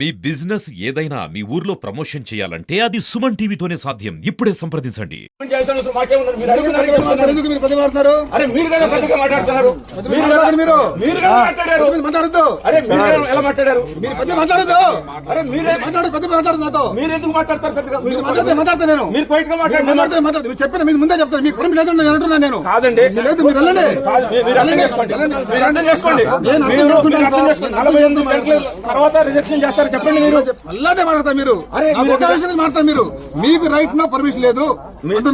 మీ business ఏదైనా మీ ఊర్లో promotion చేయాలంటే అది సుమన్ టీవీతోనే సాధ్యం. ఇప్పుడే సంప్రదించండి. ముందే చెప్తాను మీకు నేను కాదండి. తర్వాత రిజెక్షన్ చేస్తారు చెప్పండి. మీరు అలానే మాట్లాడతారు. మీరు మాట్లాడతారు. మీరు మీకు రైట్ నో పర్మిషన్ లేదు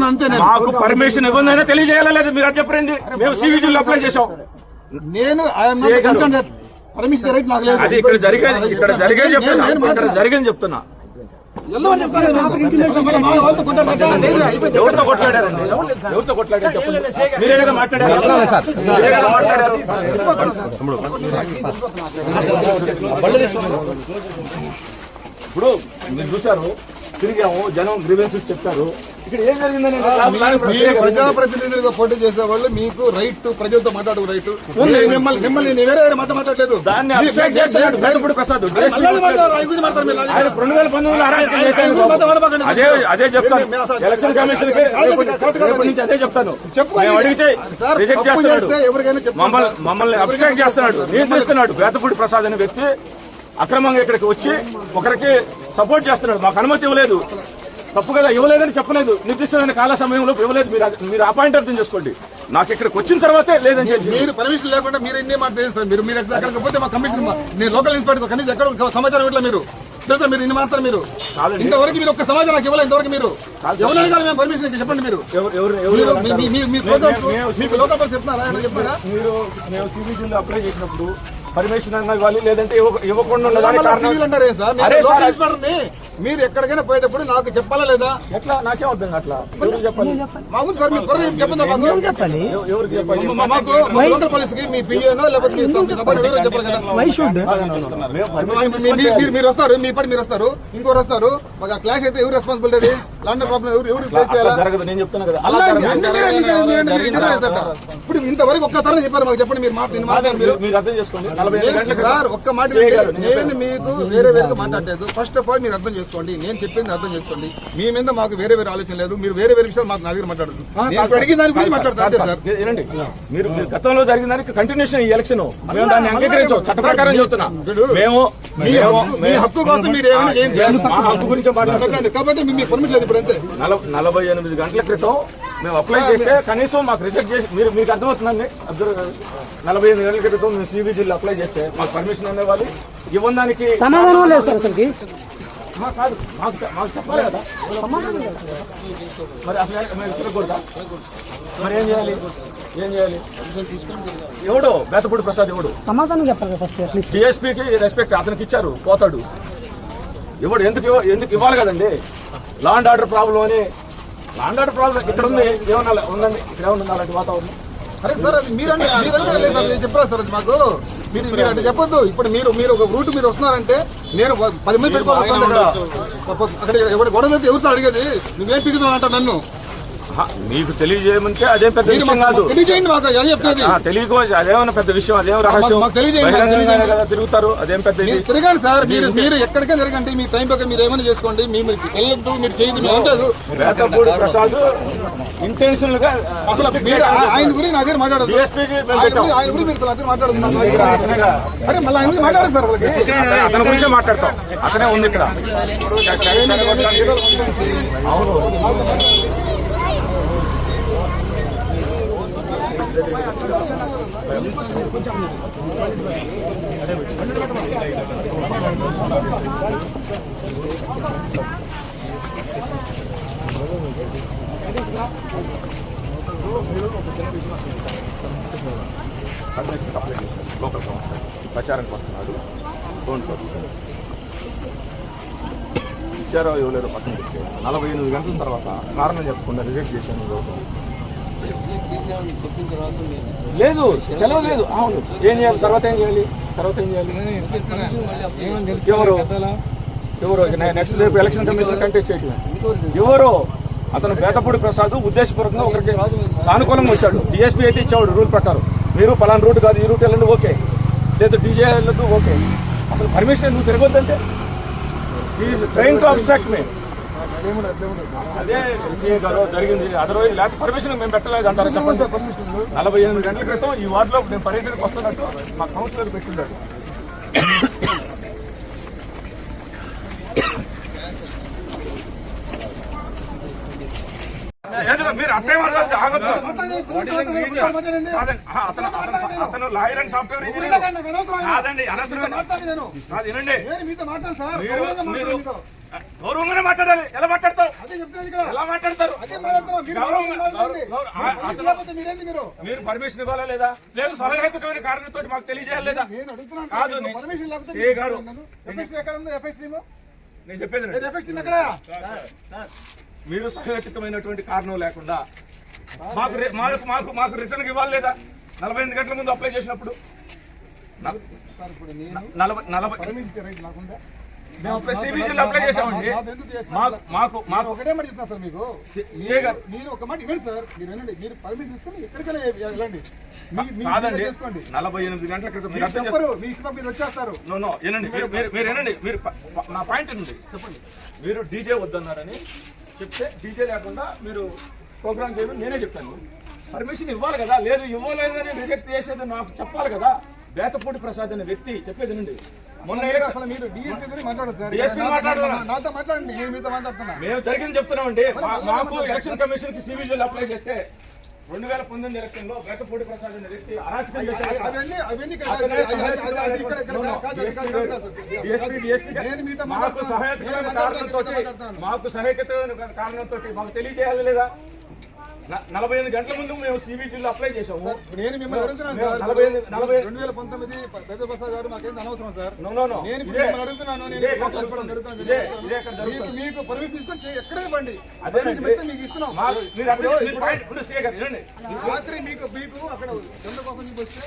అంతే. మాకు పర్మిషన్ ఇవ్వదైనా తెలియజేయాలా లేదు మీరు అది చెప్పండి. మేము సివిజిల్ అప్లై చేసాం. నేను పర్మిషన్ రైట్ నాకు లేదు. అది ఇక్కడ జరిగేది చెప్తున్నా. ఎవరితో కొట్లాడారండి? ఎవరితో కొట్లాడారు? మీరే కదా మాట్లాడారు. ఇప్పుడు మీరు చూసారు, తిరిగాము, జనం గ్రీవెన్సెస్ చెప్తారు. ఇక్కడ ఏం జరిగిందని ప్రజాప్రతినిధులుగా పోటీ చేసే వాళ్ళు మీకు రైట్, ప్రజలతో మాట్లాడు రైట్. మిమ్మల్ని వేరే మాట్లాడలేదు. దాన్ని ప్రసాద్ 2019 అదే చెప్తాను. ఎలక్షన్ కమిషన్ నుంచి అదే చెప్తాను. అడిగితే రిజెక్ట్ చేస్తున్నాడు, మమ్మల్ని అబ్స్ట్రాక్ట్ చేస్తున్నాడు, నియంత్రిస్తున్నాడు. బేతపూడి ప్రసాద్ అనే వ్యక్తి అక్రమంగా ఇక్కడికి వచ్చి ఒకరికి సపోర్ట్ చేస్తున్నాడు. మాకు అనుమతి ఇవ్వలేదు. తప్పు కదా, ఇవ్వలేదని చెప్పలేదు. నిర్దిష్టమైన కాల సమయంలో ఇవ్వలేదు. మీరు ఆ పాయింట్ అర్థం చేసుకోండి. నాకు ఇక్కడికి వచ్చిన తర్వాతే లేదని చెప్పి మీరు పర్మిషన్ లేకుండా మీరు ఎన్ని మాట తెలుస్తారు. మీరు ఎక్కడికి పోతే మా కమిషన్, నేను లోకల్ ఇన్స్పెక్టర్ కనీసం ఎక్కడ సమాచారం ఇట్లా మీరు తెలుసా? మీరు ఇన్ని మాట్లాడతారు. మీరు ఇంతవరకు మీరు ఒక్క సమాచారం నాకు ఇవ్వలేదు. ఇంతవరకు మీరు ఎవరైనా కానీ మేము పర్మిషన్ చెప్పండి. మీరు లోకల్ చెప్తున్నారా? చెప్పారా? మీరు మేము సిబిజిలో అప్లై చేసినప్పుడు పర్మిషన్ అన్నా ఇవ్వాలి, లేదంటే ఇవ్వకుండా మీరు ఎక్కడికైనా పోయేటప్పుడు నాకు చెప్పాలా లేదా? ఎట్లా నాకేం అర్థం అట్లా చెప్పండి. మాకు సార్ మీరు చెప్పండి. మాకు లోకల్ పోలీసుకి మీ పిఏనో లేకపోతే చెప్పాలి కదా. మీరు వస్తారు, మీ పని మీరు వస్తారు, ఇంకోరు వస్తారు. మాకు ఆ క్లాష్ అయితే ఎవరు రెస్పాన్సిబిలిటీ? లాండర్ ప్రాబ్లం ఎవరు ఫేస్ చేయాలి? నేను చెప్తున్నా కదా. ఇప్పుడు ఇంతవరకు ఒక్క తరం చెప్పారు మాకు. చెప్పండి మీరు మాట్లాడారు. మీరు అర్థం చేసుకోండి సార్. ఒక్క మాట నేను మీకు వేరే మాట్లాడలేదు. ఫస్ట్ ఆఫ్ ఆల్ మీరు అర్థం చేసుకోండి. నేను చెప్పింది అర్థం చేసుకోండి. మీ మీద మాకు వేరే ఆలోచన లేదు. మీరు వేరే విషయాలు మాకు నా దగ్గర మాట్లాడదు. అడిగిన దాని గురించి మాట్లాడతారు సార్. మీరు గతంలో జరిగిన దానికి కంటిన్యూషన్ ఈ ఎలక్షన్ మేము దాన్ని అంగీకరించాం. చట్ట ప్రకారం చెప్తున్నా. మేము మీ హక్కు కోసం మీరు ఏమైనా చేయండి. మా హక్కు గురించి మాట్లాడండి. కాబట్టి మీకు పర్మిషన్ లేదు. ఇప్పుడు అంతే 48 గంటల క్రితం మేము అప్లై చేస్తే కనీసం మాకు రిజెక్ట్ చేసి మీకు అర్థమవుతుందండి. 48 గంటల క్రితం మేము సిబిజిలో అప్లై చేస్తే మాకు పర్మిషన్ అనేవాళ్ళు ఇవ్వడానికి సమాధానం లేదు సార్. అసలుకి కాదు, మాకు చెప్పాలి కదా. మరి అసలు మేము తిరగకూడదా? మరి ఏం చేయాలి? ఎవడు బేతపూడి ప్రసాద్ ఎవడు సమాధానం చెప్పాలి. ఫస్ట్ డిఎస్పీకి రెస్పెక్ట్ అతనికి ఇచ్చారు, పోతాడు. ఎవడు ఎందుకు ఇవ్వాలి కదండి? లా అండ్ ఆర్డర్ ప్రాబ్లం అని. లా అండ్ ఆర్డర్ ప్రాబ్లం ఇక్కడ ఉంది. ఏమన్నా ఉందండి? ఇక్కడ ఏమన్నా అలాంటి వాతావరణం? అరే సార్, మీరు చెప్పరా సార్ మాకు? మీరు అంటే చెప్పొద్దు. ఇప్పుడు మీరు ఒక రూట్ మీరు వస్తున్నారంటే నేను 10 మంది పెట్టుకోవాలి. అక్కడ గొడవ అయితే ఎవరితో అడిగేది? నువ్వేం పిగుతావు అంట నన్ను. మీకు తెలియజేయమంటే అదేం పెద్ద విషయం కాదు. తెలియజేయండి మాకు. తెలియకో అదేమన్నా పెద్ద విషయం? అదేం రహస్యం? కదా తిరుగుతారు. అదేం పెద్ద తిరగండి సార్. మీరు ఎక్కడికైనా తిరగండి. మీ టైం పక్కన మీరు ఏమైనా చేసుకోండి. మీరు వెళ్ళొద్దు, మీరు చేయండి. బేతపూడి ప్రసాద్ ఇంటెన్షనల్ గా అసలు ఆయన గురించి నా దగ్గర మాట్లాడదు. ఆయన గురించి మీరు అదే మాట్లాడుతున్నారు. అరే మళ్ళీ ఆయన గురించి మాట్లాడదు సార్. అతని గురించే మాట్లాడతాం. అతనే ఉంది ఇక్కడ. అవును, లోకల్ సంస్థ ప్రచారానికి వస్తున్నాడు. ఇచ్చారో ఇవ్వలేరో పక్కన పెట్టి 48 గంటల తర్వాత కారణం చెప్పకుండా రిజెక్ట్ చేశాను. లేదు, తెలవలేదు. అవును, ఏం చేయాలి? తర్వాత ఏం చేయాలి? ఎవరు నెక్స్ట్ రేపు ఎలక్షన్ కమిషన్ కంటెస్ట్ చేయటం ఎవరు? అతను బేతపూడి ప్రసాద్ ఉద్దేశపూర్వకంగా ఒకరికి సానుకూలంగా వచ్చాడు. డిఎస్పీ అయితే ఇచ్చాడు రూల్ ప్రకారం. మీరు పలానా రూట్ కాదు, ఈ రూట్ వెళ్ళండి, ఓకే. లేదు డీజే వెళ్ళదు, ఓకే. అసలు పర్మిషన్ నువ్వు తిరగొద్దంటే ట్రైన్ టు అబ్స్ట్రాక్ట్ మీ అదే సీఏ గారు జరిగింది. అదర్వైజ్ లేకపోతే పర్మిషన్ మేము పెట్టలేదు అంటారు చెప్పండి. 48 గంటల క్రితం ఈ వార్డులో నేను పర్యటనకు వస్తున్నట్టు మా కౌన్సిలర్ పెట్టిండాడు. మీరు అట్టే అతను లాయర్ అండ్ సాఫ్ట్వేర్ ఇంజనీర్ కాదండి. అనవసరమైన కాదు. వినండి, మీరు గౌరవంగానే మాట్లాడాలి. ఎలా మాట్లాడతావు? ఎలా మాట్లాడతారు? మీరు పర్మిషన్ ఇవ్వాలా లేదా? లేదు సహేతుకమైన కారణంతో మాకు తెలియజేయాలి లేదా? కాదు సీఏ గారు నేను చెప్పేది మీరు సహేతుకమైనటువంటి కారణం లేకుండా మాకు రిటర్న్ ఇవ్వాలి లేదా? 48 గంటల ముందు అప్లై చేసినప్పుడు మేము సిబిసిలో అప్లై చేసామండి. మాకు ఒకటే మాట చెప్తున్నా సార్, మీకు మీరు ఒక మాట ఇవ్వండి సార్. మీరు వినండి, మీరు పర్మిషన్ తీసుకుని ఎక్కడికైనా వెళ్ళండి. కాదండి 48 గంటల క్రితం మీరు అర్థం చెప్పరు, మీ ఇష్టం మీరు వచ్చేస్తారు. నో వినండి, మీరు వినండి, మీరు నా పాయింట్ ఉంది చెప్పండి. మీరు డీజే వద్దన్నారని చెప్తే డీజే లేకుండా మీరు ప్రోగ్రామ్ చేయమని నేనే చెప్తాను. పర్మిషన్ ఇవ్వాలి కదా. లేదు ఇవ్వలేదని రిజెక్ట్ చేసేది నాకు చెప్పాలి కదా. బేతపూడి ప్రసాద్ అనే వ్యక్తి చెప్పేది నుండి మొన్న అసలు మీరు డిఎస్పీ గురించి మాట్లాడదు సార్. DSP మాట్లాడుతున్నా. నాతో మాట్లాడండి, నేను మీతో మాట్లాడుతున్నా. మేము జరిగింది చెప్తున్నామండి. మాకు ఎలక్షన్ కమిషన్ కి సివిజిల్ అప్లై చేస్తే 2019 ఎలక్షన్ లో బేతపూడి ప్రసాద్ అనే వ్యక్తి అరాచకం చేశారు. మాకు సహాయకమైన కారణంతో మాకు తెలియజేయాలి లేదా? 48 గంటల ముందు మేము సిబిజిలో అప్లై చేసాము. నేను మిమ్మల్ని అడుగుతున్నాను సార్. 2019 పెద్దప్రసాద్ గారు మాకేంది అనవసరం సార్. నేను మిమ్మల్ని అడుగుతున్నాను. మీకు పర్మిషన్ ఇస్తాను, ఎక్కడే ఇవ్వండి. మీకు ఇస్తున్నాం. రాత్రి మీకు అక్కడ చంద్రబాబు వస్తే